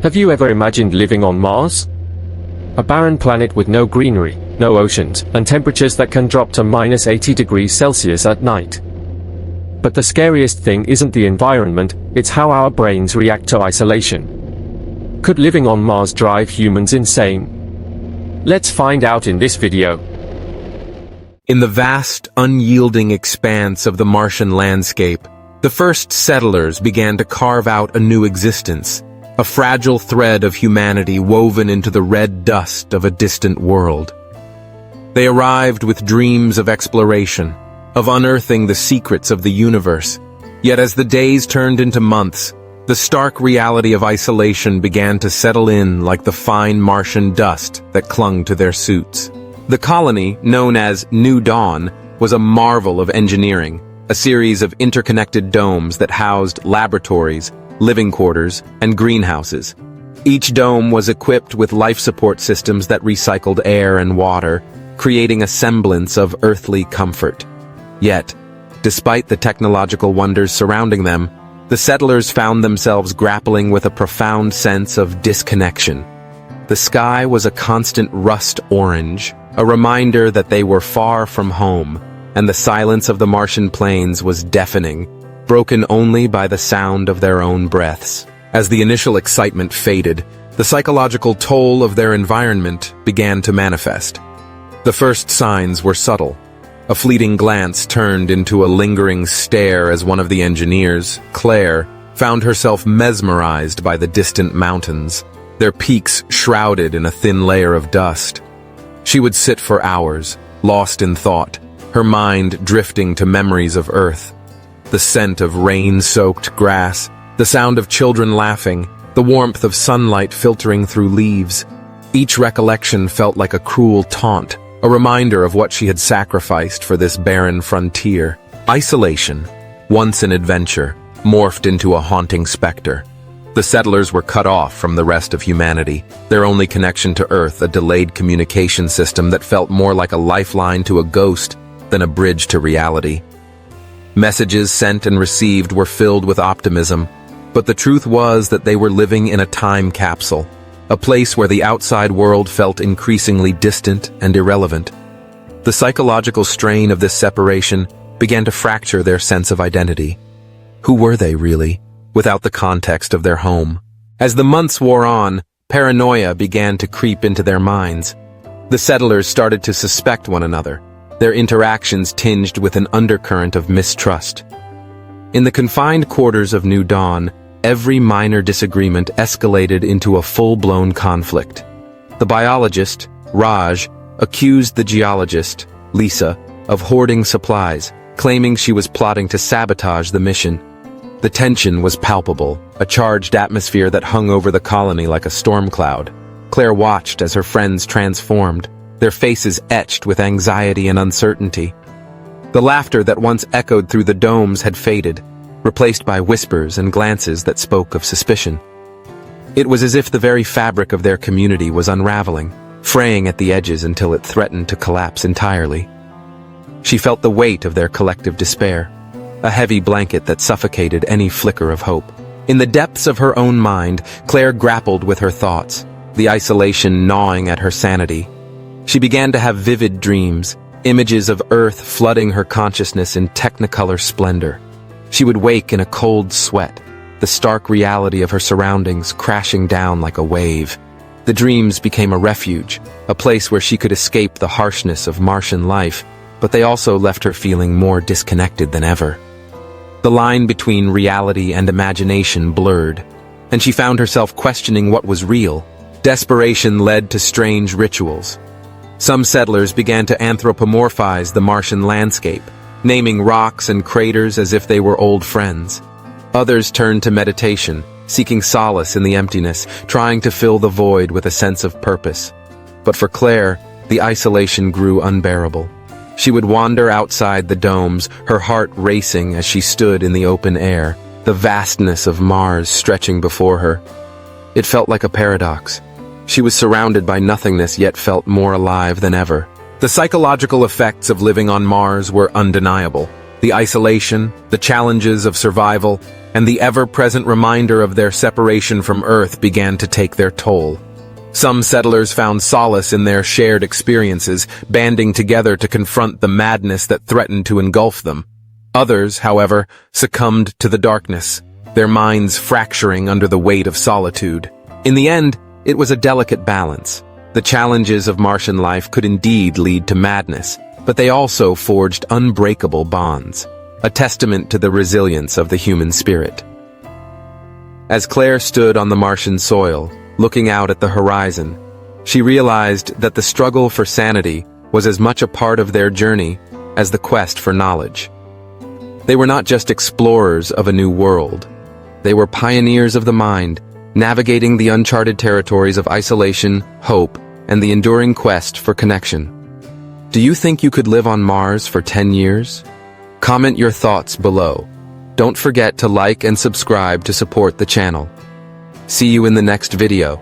Have you ever imagined living on Mars? A barren planet with no greenery, no oceans, and temperatures that can drop to minus 80 degrees Celsius at night. But the scariest thing isn't the environment, it's how our brains react to isolation. Could living on Mars drive humans insane? Let's find out in this video. In the vast, unyielding expanse of the Martian landscape, the first settlers began to carve out a new existence, a fragile thread of humanity woven into the red dust of a distant world. They arrived with dreams of exploration, of unearthing the secrets of the universe. Yet as the days turned into months, the stark reality of isolation began to settle in like the fine Martian dust that clung to their suits. The colony, known as New Dawn, was a marvel of engineering, a series of interconnected domes that housed laboratories, living quarters, and greenhouses. Each dome was equipped with life support systems that recycled air and water, creating a semblance of earthly comfort. Yet, despite the technological wonders surrounding them, the settlers found themselves grappling with a profound sense of disconnection. The sky was a constant rust orange, a reminder that they were far from home, and the silence of the Martian plains was deafening, broken only by the sound of their own breaths. As the initial excitement faded, the psychological toll of their environment began to manifest. The first signs were subtle. A fleeting glance turned into a lingering stare as one of the engineers, Claire, found herself mesmerized by the distant mountains, their peaks shrouded in a thin layer of dust. She would sit for hours, lost in thought, her mind drifting to memories of Earth. The scent of rain-soaked grass, the sound of children laughing, the warmth of sunlight filtering through leaves. Each recollection felt like a cruel taunt, a reminder of what she had sacrificed for this barren frontier. Isolation, once an adventure, morphed into a haunting specter. The settlers were cut off from the rest of humanity, their only connection to Earth a delayed communication system that felt more like a lifeline to a ghost than a bridge to reality. Messages sent and received were filled with optimism, but the truth was that they were living in a time capsule, a place where the outside world felt increasingly distant and irrelevant. The psychological strain of this separation began to fracture their sense of identity. Who were they, really, without the context of their home? As the months wore on, paranoia began to creep into their minds. The settlers started to suspect one another, their interactions tinged with an undercurrent of mistrust. In the confined quarters of New Dawn, every minor disagreement escalated into a full-blown conflict. The biologist, Raj, accused the geologist, Lisa, of hoarding supplies, claiming she was plotting to sabotage the mission. The tension was palpable, a charged atmosphere that hung over the colony like a storm cloud. Claire watched as her friends transformed, their faces etched with anxiety and uncertainty. The laughter that once echoed through the domes had faded, replaced by whispers and glances that spoke of suspicion. It was as if the very fabric of their community was unraveling, fraying at the edges until it threatened to collapse entirely. She felt the weight of their collective despair, a heavy blanket that suffocated any flicker of hope. In the depths of her own mind, Claire grappled with her thoughts, the isolation gnawing at her sanity. She began to have vivid dreams, images of Earth flooding her consciousness in technicolor splendor. She would wake in a cold sweat, the stark reality of her surroundings crashing down like a wave. The dreams became a refuge, a place where she could escape the harshness of Martian life, but they also left her feeling more disconnected than ever. The line between reality and imagination blurred, and she found herself questioning what was real. Desperation led to strange rituals. Some settlers began to anthropomorphize the Martian landscape, naming rocks and craters as if they were old friends. Others turned to meditation, seeking solace in the emptiness, trying to fill the void with a sense of purpose. But for Claire, the isolation grew unbearable. She would wander outside the domes, her heart racing as she stood in the open air, the vastness of Mars stretching before her. It felt like a paradox. She was surrounded by nothingness yet felt more alive than ever. The psychological effects of living on Mars were undeniable. The isolation, the challenges of survival, and the ever-present reminder of their separation from Earth began to take their toll. Some settlers found solace in their shared experiences, banding together to confront the madness that threatened to engulf them. Others, however, succumbed to the darkness, their minds fracturing under the weight of solitude. In the end, it was a delicate balance. The challenges of Martian life could indeed lead to madness, but they also forged unbreakable bonds, a testament to the resilience of the human spirit. As Claire stood on the Martian soil, looking out at the horizon, she realized that the struggle for sanity was as much a part of their journey as the quest for knowledge. They were not just explorers of a new world. They were pioneers of the mind, navigating the uncharted territories of isolation, hope, and the enduring quest for connection. Do you think you could live on Mars for 10 years? Comment your thoughts below. Don't forget to like and subscribe to support the channel. See you in the next video.